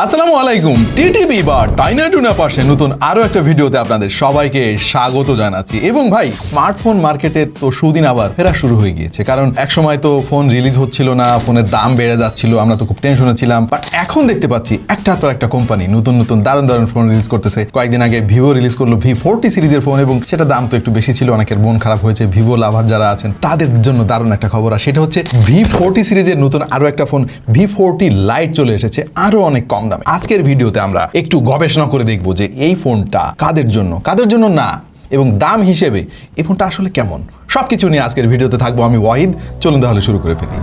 আসসালামু আলাইকুম টিটিপি বা টাইনাটুনা পাশে নতুন আরো একটা ভিডিওতে আপনাদের সবাইকে স্বাগত জানাচ্ছি। এবং ভাই স্মার্টফোন মার্কেটের তো সুদিন আবার ফেরা শুরু হয়ে গিয়েছে, কারণ একসময় তো ফোন রিলিজ হচ্ছিল না, ফোনের দাম বেড়ে যাচ্ছিল, আমরা তো খুব টেনশনে ছিলাম। বাট এখন দেখতে পাচ্ছি একটার পর একটা কোম্পানি নতুন নতুন দারুণ দারুণ ফোন রিলিজ করতেছে। কয়েকদিন আগে ভিভো রিলিজ করলো V40 সিরিজের ফোন, এবং সেটা দাম তো একটু বেশি ছিল, অনেকের মন খারাপ হয়েছে। ভিভো লাভার যারা আছেন তাদের জন্য দারুণ একটা খবর, আর সেটা হচ্ছে V40 সিরিজের নতুন আরো একটা ফোন V40 Lite চলে এসেছে, আরো অনেক কম দামে। আজকের ভিডিওতে আমরা একটু গবেষণা করে দেখব যে এই ফোনটা কাদের জন্য না, এবং দাম হিসেবে এই ফোনটা আসলে কেমন, সবকিছু নিয়ে আজকের ভিডিওতে থাকবো আমি ওয়াহিদ। চলুন তাহলে শুরু করে ফেলি।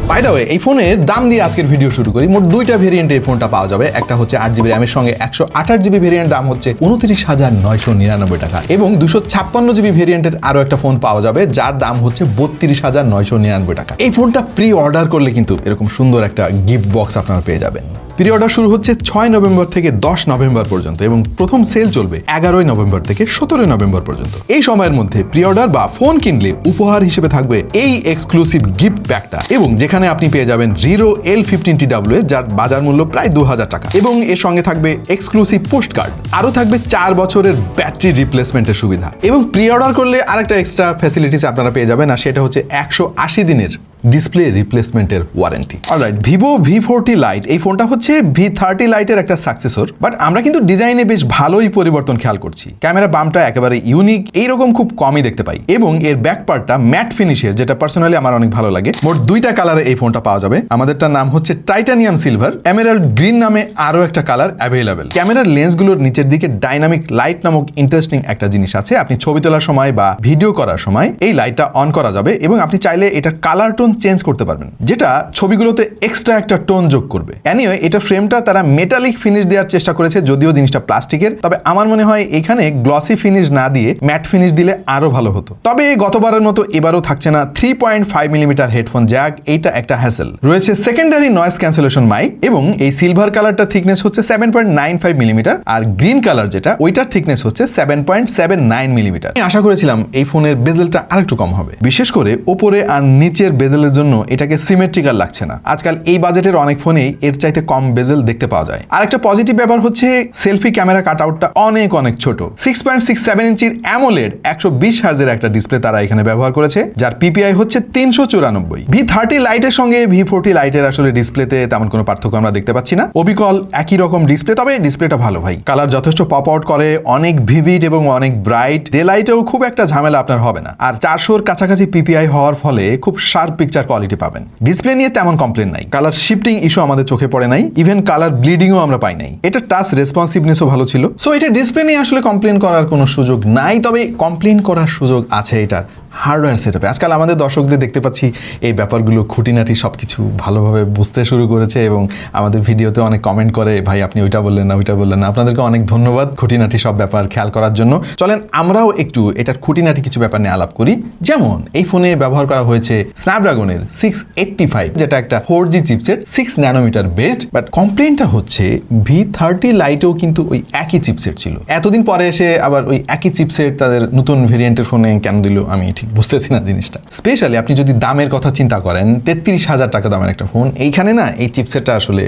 বাই দ্য ওয়ে, এই ফোনের দাম দিয়ে আজকের ভিডিও শুরু করি। মোট দুইটা ভেরিয়েন্টে এই ফোনটা পাওয়া যাবে। একটা হচ্ছে 8GB র্যামের সঙ্গে 128GB ভেরিয়েন্ট, দাম হচ্ছে 29,999 টাকা, এবং 256GB ভেরিয়েন্টের আরো একটা ফোন পাওয়া যাবে যার দাম হচ্ছে 32,999 টাকা। এই ফোনটা প্রি অর্ডার করলে কিন্তু এরকম সুন্দর একটা গিফট বক্স আপনারা পেয়ে যাবেন। প্রি অর্ডার শুরু হচ্ছে 6 নভেম্বর থেকে 10 নভেম্বর পর্যন্ত, এবং প্রথম সেল চলবে 11 নভেম্বর থেকে 17 নভেম্বর পর্যন্ত। এই সময়ের মধ্যে প্রি অর্ডার বা ফোন কিনলে উপহার হিসেবে থাকবে এই এক্সক্লুসিভ গিফট প্যাকটা, এবং যেখানে আপনি পেয়ে যাবেন Riro L15TW যার বাজার মূল্য প্রায় 2000 টাকা, এবং এর সঙ্গে থাকবে এক্সক্লুসিভ পোস্ট কার্ড, আরও থাকবে 4 বছরের ব্যাটারি রিপ্লেসমেন্টের সুবিধা, এবং প্রি অর্ডার করলে আরেকটা এক্সট্রা ফ্যাসিলিটিস আপনারা পেয়ে যাবেন, আর সেটা হচ্ছে 180 দিনের ডিসপ্লে রিপ্লেসমেন্টের warranty. Alright, Vivo V40 Lite এই ফোনটা হচ্ছে V30 Liteর একটা সাকসেসর, বাট আমরা কিন্তু ডিজাইনে বেশ ভালোই পরিবর্তন খেয়াল করছি। ক্যামেরা বামটা একেবারে ইউনিক, এইরকম খুব কমই দেখতে পাই, এবং এর ব্যাক পার্টটা ম্যাট ফিনিশের, যেটা পার্সোনালি আমার অনেক ভালো লাগে। মোট দুইটা কালারে এই ফোনটা পাওয়া যাবে। আমাদেরটার নাম হচ্ছে টাইটানিয়াম সিলভার, এমেরাল্ড গ্রিন নামে আরো একটা কালার অ্যাভেলেবেল। ক্যামেরার লেন্সগুলোর নিচের দিকে ডাইনামিক লাইট নামক ইন্টারেস্টিং একটা জিনিস আছে। আপনি ছবি তোলার সময় বা ভিডিও করার সময় এই লাইটটা অন করা যাবে, এবং আপনি চাইলে এটার কালার টোন চেঞ্জ করতে পারবেন, যেটা ছবিগুলোতে এক্সট্রা একটা টোন যোগ করবে। এনিওয়ে, এটা ফ্রেমটা তারা মেটালিক ফিনিশ দেওয়ার চেষ্টা করেছে, যদিও জিনিসটা প্লাস্টিকের। তবে আমার মনে হয় এখানে গ্লসি ফিনিশ না দিয়ে ম্যাট ফিনিশ দিলে আরো ভালো হতো। তবে গতবারের মতো এবারও থাকছে না 3.5mm হেডফোন জ্যাক, এইটা একটা হ্যাসেল। রয়েছে সেকেন্ডারি নয়েজ ক্যান্সেলেশন মাইক, এবং এই সিলভার কালারটার থিকনেস হচ্ছে 7.95mm, আর গ্রিন কালার যেটা ওইটার থিকনেস হচ্ছে 7.79mm। আমি আশা করেছিলাম এই ফোনের বেজেলটা আরেকটু কম হবে, বিশেষ করে ওপরে আর নিচের বেজেলের জন্য এটাকে সিমেট্রিক্যাল লাগছে না। আজকাল এই বাজেটের অনেক ফোনেই এর চাইতে কম বেজেল দেখতে পাওয়া যায়। আর একটা পজিটিভ ব্যাপার হচ্ছে সেলফি ক্যামেরা কাটআউটটা অনেক ছোট। 6.67 ইঞ্চির অ্যামোলেড 120 হার্জের একটা ডিসপ্লে তারা এখানে ব্যবহার করেছে, যার পিপিআই হচ্ছে 394। V30 Liteর সঙ্গে V40 Liteর আসলে ডিসপ্লেতে তেমন কোনো পার্থক্য আমরা দেখতে পাচ্ছি না। অবিকল একই রকম ডিসপ্লে, তবে ডিসপ্লেটা ভালো ভাই। কালার যথেষ্ট পপ আউট করে, অনেক ভিভিড এবং অনেক ব্রাইট। ডে লাইটেও খুব একটা ঝামেলা আপনার হবে না, আর 400-র কাছাকাছি পিপিআই হওয়ার ফলে খুব শার্প পিকচার কোয়ালিটি পাবেন। ডিসপ্লে নিয়ে তেমন কমপ্লেন নাই, কালার শিফটিং ইস্যু আমাদের চোখে পড়ে নাই, ইভেন কালার ব্লিডিংও আমরা পাই নাই। এটা টাচ রেসপন্সিভনেসও ভালো ছিল। সো এটা ডিসপ্লে নিয়ে আসলে কমপ্লেন করার কোনো সুযোগ নাই, তবে কমপ্লেন করার সুযোগ আছে এটার হার্ডওয়্যার সেটআপে। আজকাল আমাদের দর্শকদের দেখতে পাচ্ছি এই ব্যাপারগুলো খুঁটিনাটি সবকিছু ভালোভাবে বুঝতে শুরু করেছে, এবং আমাদের ভিডিওতে অনেক কমেন্ট করে, ভাই আপনি ওইটা বললেন না, ওইটা বললেন না। আপনাদেরকে অনেক ধন্যবাদ খুঁটিনাটি সব ব্যাপার খেয়াল করার জন্য। চলেন আমরাও একটু এটার খুঁটিনাটি কিছু ব্যাপার নিয়ে আলাপ করি। যেমন এই ফোনে ব্যবহার করা হয়েছে স্ন্যাপড্রাগনের 685, যেটা একটা 4G chipset, 6 nanometre based. But কমপ্লেনটা হচ্ছে V30 Liteও কিন্তু ওই একই চিপসেট ছিল। এতদিন পরে এসে আবার ওই একই চিপসেট তাদের নতুন ভেরিয়েন্টের ফোনে কেন দিল আমি বুঝতেছি না জিনিসটা। স্পেশালি আপনি যদি দামের কথা চিন্তা করেন, 33,000 টাকা দামের একটা ফোন, এইখানে না এই চিপসেটটা আসলে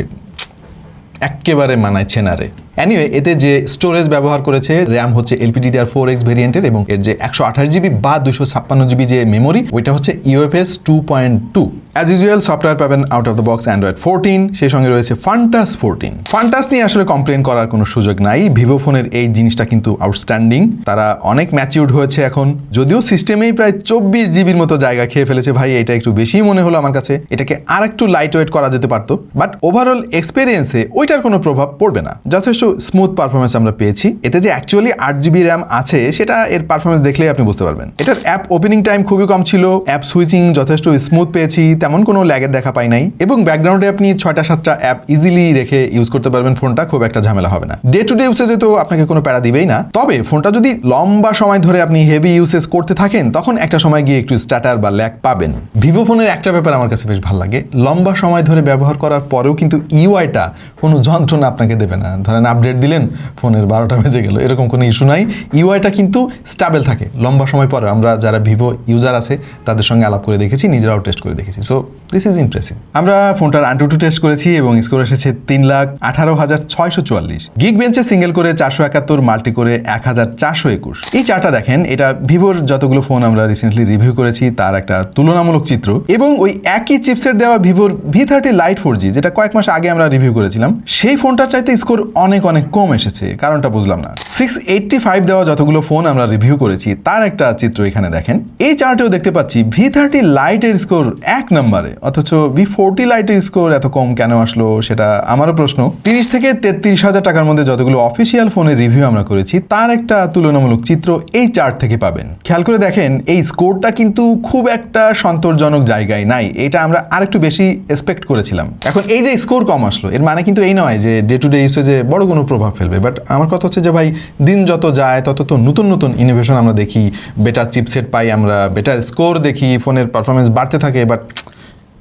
একেবারে মানাইছে না রে। এনিওয়ে, এতে যে স্টোরেজ ব্যবহার করেছে, র্যাম হচ্ছে LPDDR4X ভেরিয়েন্টের, এবং এর যে 128GB বা 256GB যে মেমোরি, ওইটা হচ্ছে UFS 2.2। অ্যাজ ইউজুয়াল সফটওয়্যার পাবেন out of the box Android 14, সেই সঙ্গে রয়েছে ফান্টাস 14। ফান্টাস নিয়ে আসলে কমপ্লেন করার কোনো সুযোগ নাই। ভিভো ফোনের এই জিনিসটা কিন্তু আউটস্ট্যান্ডিং, তারা অনেক ম্যাচিউরড হয়েছে এখন, যদিও সিস্টেমেই প্রায় 24GBর মতো জায়গা খেয়ে ফেলেছে। ভাই এটা একটু বেশি মনে হলো আমার কাছে, এটাকে আর একটু লাইট ওয়েট করা যেতে পারতো, বাট ওভারঅল এক্সপেরিয়েন্সে ওইটার কোনো প্রভাব পড়বে না। যথেষ্ট স্মুথ পারফরমেন্স আমরা পেয়েছি। এতে যে অ্যাকচুয়ালি 8GB র্যাম আছে সেটা এর পারফরমেন্স দেখলেই আপনি বুঝতে পারবেন। এটার অ্যাপ ওপেনিং টাইম খুবই কম ছিল, অ্যাপ সুইচিং যথেষ্ট স্মুথ পেয়েছি, তেমন কোনো ল্যাগের দেখা পাই নাই, এবং ব্যাকগ্রাউন্ডে আপনি 6টা-7টা অ্যাপ ইজিলি রেখে ইউজ করতে পারবেন ফোনটা, খুব একটা ঝামেলা হবে না। ডে টু ডে ইউসেজে তো আপনাকে কোনো প্যারা দিবেই না, তবে ফোনটা যদি লম্বা সময় ধরে আপনি হেভি ইউসেজ করতে থাকেন, তখন একটা সময় গিয়ে একটু স্ট্যাটার বা ল্যাগ পাবেন। ভিভো ফোনের একটা ব্যাপার আমার কাছে বেশ ভালো লাগে, লম্বা সময় ধরে ব্যবহার করার পরেও কিন্তু ইউআইটা কোনো যন্ত্রণা আপনাকে দেবে না। ধরেন আপডেট দিলেন, ফোনের 12টা বেজে গেল, এরকম কোনো ইস্যু নাই। ইউআইটা কিন্তু স্টেবল থাকে লম্বা সময় পরে। আমরা যারা ভিভো ইউজার আছে তাদের সঙ্গে আলাপ করে দেখেছি, নিজেরাও টেস্ট করে দেখেছি। So this is impressive. আমরা ফোনটার AnTuTu টেস্ট করেছি এবং স্কোর এসেছে 3,18,644। গিগ বেঞ্চে সিঙ্গেল করে 471, মাল্টি করে 1,421। এই চার্টটা দেখেন, এটা ভিভোর যতগুলো ফোন আমরা রিসেন্টলি রিভিউ করেছি তার একটা তুলনামূলক চিত্র, এবং ওই একই চিপসেট দেওয়া ভিভোর V30 Lite 4G যেটা কয়েক মাস আগে আমরা রিভিউ করেছিলাম, সেই ফোনটার চাইতে স্কোর অনেক অনেক কম এসেছে। কারণটা বুঝলাম না। 685 দেওয়া যতগুলো ফোন আমরা রিভিউ করেছি তার একটা চিত্র এখানে দেখেন। এই চার্টেও দেখতে পাচ্ছি V30 Lite এর স্কোর 1 নম্বরে, অথচ V40 Lite এর স্কোর এত কম কেন আসলো সেটা আমারও প্রশ্ন। 30 থেকে 33,000 টাকার মধ্যে যতগুলো অফিসিয়াল ফোনের রিভিউ আমরা করেছি তার একটা তুলনামূলক চিত্র এই চার্ট থেকে পাবেন। খেয়াল করে দেখেন, এই স্কোরটা কিন্তু খুব একটা সন্তোষজনক জায়গায় নাই। এটা আমরা আরেকটু বেশি এক্সপেক্ট করেছিলাম। এখন এই যে স্কোর কম আসলো, এর মানে কিন্তু এই নয় যে ডে টু ডে ইউসেজে বড় কোনো প্রভাব ফেলবে। বাট আমার কথা হচ্ছে যে ভাই, দিন যত যায় তত তো নতুন নতুন ইনোভেশন আমরা দেখি, বেটার চিপসেট পাই আমরা, বেটার স্কোর দেখি, ফোনের পারফরমেন্স বাড়তে থাকে। বাট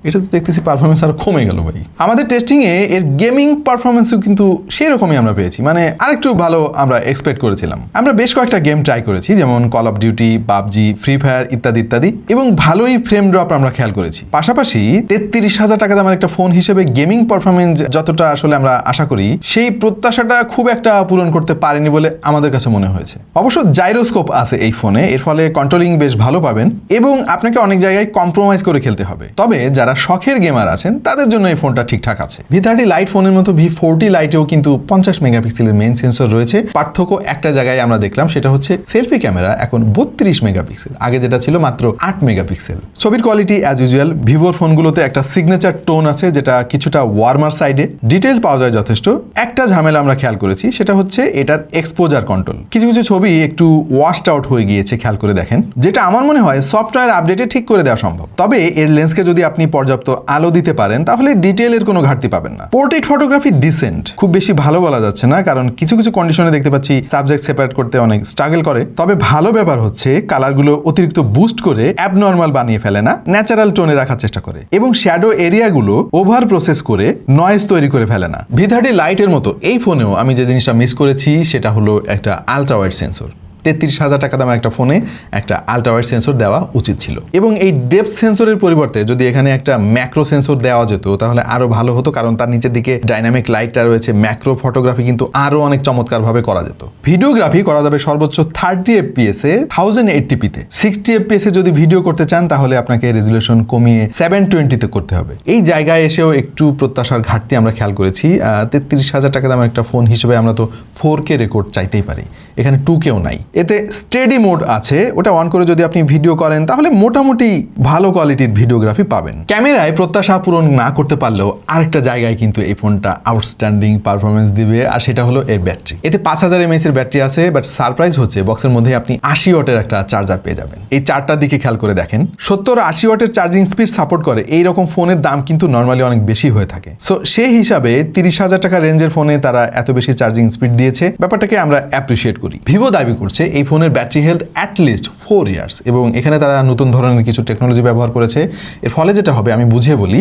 এটা তো দেখতেছি পারফরমেন্স আরো কমে গেল ভাই। আমাদের টেস্টিংয়ে এর গেমিং পারফরমেন্সও কিন্তু সেই রকমই আমরা পেয়েছি, মানে আরেকটু ভালো আমরা এক্সপেক্ট করেছিলাম। আমরা বেশ কয়েকটা গেম ট্রাই করেছি, যেমন call of duty, PUBG, free fire ইত্যাদি ইত্যাদি, এবং ভালোই ফ্রেম ড্রপ আমরা খেয়াল করেছি। পাশাপাশি 33,000 টাকা দামের একটা ফোন হিসেবে গেমিং পারফরমেন্স যতটা আসলে আমরা আশা করি, সেই প্রত্যাশাটা খুব একটা পূরণ করতে পারেনি বলে আমাদের কাছে মনে হয়েছে। অবশ্য জাইরোস্কোপ আছে এই ফোনে, এর ফলে কন্ট্রোলিং বেশ ভালো পাবেন, এবং আপনাকে অনেক জায়গায় কম্প্রোমাইজ করে খেলতে হবে। তবে যারা শখের গেমার আছেন তাদের জন্য এই ফোনটা ঠিকঠাক আছে। V30 Lite ফোনের মতো V40 Liteও কিন্তু 50 মেগাপিক্সেলের মেইন সেন্সর রয়েছে। পার্থক্য একটা জায়গায় আমরা দেখলাম, সেটা হচ্ছে সেলফি ক্যামেরা এখন 32 মেগাপিক্সেল, আগে যেটা ছিল মাত্র 8 মেগাপিক্সেল। ছবির কোয়ালিটি অ্যাজ ইউজুয়াল ভিভোর ফোনগুলোতে একটা সিগনেচার টোন আছে, যেটা কিছুটা ওয়ার্মার সাইডে, ডিটেল পাওয়া যায় যথেষ্ট। একটা ঝামেলা আমরা খেয়াল করেছি, সেটা হচ্ছে এটার এক্সপোজার কন্ট্রোল। কিছু কিছু ছবি একটু ওয়াশড আউট হয়ে গিয়েছে, খেয়াল করে দেখেন, যেটা আমার মনে হয় সফটওয়্যার আপডেটে ঠিক করে দেওয়া সম্ভব। তবে এর লেন্সকে যদি আপনি পর্যাপ্ত আলো দিতে পারেন তাহলে ডিটেইলের কোনো ঘাটতি পাবেন না। পোর্ট্রেট ফটোগ্রাফি ডিসেন্ট, খুব বেশি ভালো বলা যাচ্ছে না, কারণ কিছু কিছু কন্ডিশনে দেখতে পাচ্ছি সাবজেক্ট সেপারেট করতে অনেক স্ট্রাগল করে। তবে ভালো ব্যাপার হচ্ছে কালারগুলো অতিরিক্ত বুস্ট করে অ্যাবনর্মাল বানিয়ে ফেলে না, ন্যাচারাল টোনে রাখার চেষ্টা করে, এবং শ্যাডো এরিয়াগুলো ওভার প্রসেস করে নয়েজ তৈরি করে ফেলে না। V30 Lite এর মতো এই ফোনেও আমি যে জিনিসটা মিস করেছি সেটা হলো একটা আলট্রা ওয়াইড সেন্সর। 33,000 টাকা দামের একটা ফোনে একটা আলট্রা ওয়াইড সেন্সর দেওয়া উচিত ছিল, এবং এই ডেপথ সেন্সরের পরিবর্তে যদি এখানে একটা ম্যাক্রো সেন্সর দেওয়া যেত তাহলে আরো ভালো হতো, কারণ তার নিচের দিকে ডাইনামিক লাইটটা রয়েছে। ম্যাক্রো ফটোগ্রাফি কিন্তু আরো অনেক চমৎকারভাবে করা যেত। ভিডিওগ্রাফি করা যাবে সর্বোচ্চ 30 fps এ 1080p তে। 60 fps এ যদি ভিডিও করতে চান তাহলে আপনাকে রেজুলেশন কমিয়ে 720 তে করতে হবে। এই জায়গায় এসেও একটু প্রত্যাশার ঘাটতি আমরা খেয়াল করেছি। 33,000 টাকা দামের একটা ফোন হিসেবে আমরা তো 4K রেকর্ড চাইতেই পারি, এখানে 2Kও নাই। এতে স্টেডি মোড আছে, ওটা অন করে যদি আপনি ভিডিও করেন তাহলে মোটামুটি ভালো কোয়ালিটির ভিডিওগ্রাফি পাবেন। ক্যামেরায় প্রত্যাশা পূরণ না করতে পারলেও আরেকটা জায়গায় কিন্তু এই ফোনটা আউটস্ট্যান্ডিং পারফরমেন্স দিবে, আর সেটা হলো এর ব্যাটারি। এতে 5000 mAh এর ব্যাটারি আছে, বাট সারপ্রাইজ হচ্ছে বক্সের মধ্যে আপনি 80 ওয়াটের একটা চার্জার পেয়ে যাবেন। এই চারটার দিকে খেয়াল করে দেখেন, 70-80 ওয়াটের চার্জিং স্পিড সাপোর্ট করে এইরকম ফোনের দাম কিন্তু নর্মালি অনেক বেশি হয়ে থাকে। সো সেই হিসাবে 30,000 টাকা রেঞ্জের ফোনে তারা এত বেশি চার্জিং স্পিড দিয়েছে, ব্যাপারটাকে আমরা অ্যাপ্রিসিয়েট করি। ভিভো দাবি করছে এই ফোনের ব্যাটারি হেলথ অ্যাটলিস্ট 4 ইয়ার্স, এবং এখানে তারা নতুন ধরনের কিছু টেকনোলজি ব্যবহার করেছে। এর ফলে যেটা হবে আমি বুঝিয়ে বলি,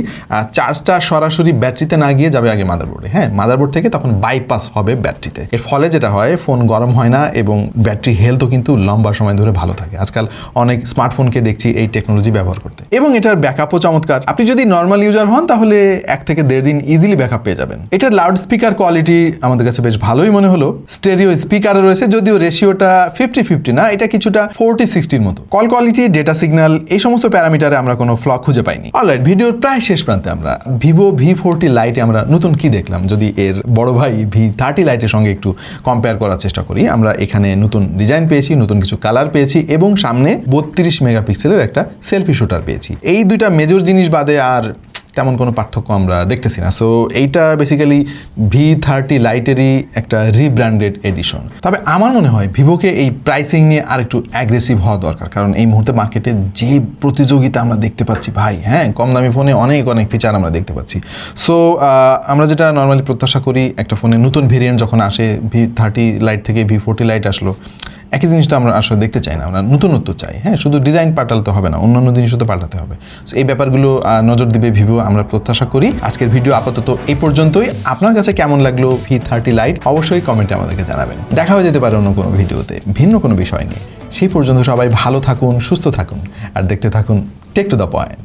চার্জটা সরাসরি ব্যাটারিতে না গিয়ে যাবে আগে মাদারবোর্ডে। হ্যাঁ, মাদারবোর্ড থেকে তখন বাইপাস হবে ব্যাটারিতে। এর ফলে যেটা হয়, ফোন গরম হয় না এবং ব্যাটারি হেলথও কিন্তু লম্বা সময় ধরে ভালো থাকে। আজকাল অনেক স্মার্টফোনকে দেখছি এই টেকনোলজি ব্যবহার করতে, এবং এটার ব্যাকআপও চমৎকার। আপনি যদি নর্মাল ইউজার হন তাহলে 1 থেকে 1.5 দিন ইজিলি ব্যাকআপ পেয়ে যাবেন। এটার লাউড স্পিকার কোয়ালিটি আমাদের কাছে বেশ ভালোই মনে হলো। স্টেরিও স্পিকারও রয়েছে, যদিও রেশিওটা 50-50 না, এটা কিছুটা 40-60 মতো। কল কোয়ালিটি, ডেটা সিগন্যাল, এই সমস্ত প্যারামিটারে আমরা কোনো ফ্ল খুঁজে পাইনি। অলরাইট, ভিডিওর প্রায় শেষ প্রান্তে আমরা ভিভো V40 Lite আমরা নতুন কি দেখলাম যদি এর বড় ভাই V30 Lite এর সঙ্গে একটু কম্পেয়ার করার চেষ্টা করি। আমরা এখানে নতুন ডিজাইন পেয়েছি, নতুন কিছু কালার পেয়েছি, এবং সামনে 32 মেগাপিক্সেলের একটা সেলফি শুটার পেয়েছি। এই দুইটা মেজর জিনিস বাদে আর তেমন কোনো পার্থক্য আমরা দেখতেছি না। সো এইটা বেসিক্যালি V30 Lite'েরই একটা রিব্র্যান্ডেড এডিশন। তবে আমার মনে হয় ভিভোকে এই প্রাইসিং নিয়ে আর একটু অ্যাগ্রেসিভ হওয়া দরকার, কারণ এই মুহূর্তে মার্কেটে যে প্রতিযোগিতা আমরা দেখতে পাচ্ছি ভাই, হ্যাঁ, কম দামি ফোনে অনেক অনেক ফিচার আমরা দেখতে পাচ্ছি। সো আমরা যেটা নর্মালি প্রত্যাশা করি, একটা ফোনের নতুন ভেরিয়েন্ট যখন আসে, V30 Lite থেকে V40 Lite আসলো, একই জিনিসটা আমরা আসলে দেখতে চাই না, আমরা নতুনত্ব চাই। হ্যাঁ, শুধু ডিজাইন পাল্টাতে হবে না, অন্যান্য জিনিসও তো পাল্টাতে হবে। সো এই ব্যাপারগুলো নজর দিবে ভিভো, আমরা প্রত্যাশা করি। আজকের ভিডিও আপাতত এই পর্যন্তই। আপনার কাছে কেমন লাগলো V30 Lite অবশ্যই কমেন্টে আমাদেরকে জানাবেন। দেখা হয়ে যেতে পারে অন্য কোনো ভিডিওতে ভিন্ন কোনো বিষয় নিয়ে। সেই পর্যন্ত সবাই ভালো থাকুন, সুস্থ থাকুন, আর দেখতে থাকুন টেক টু দ্য পয়েন্ট।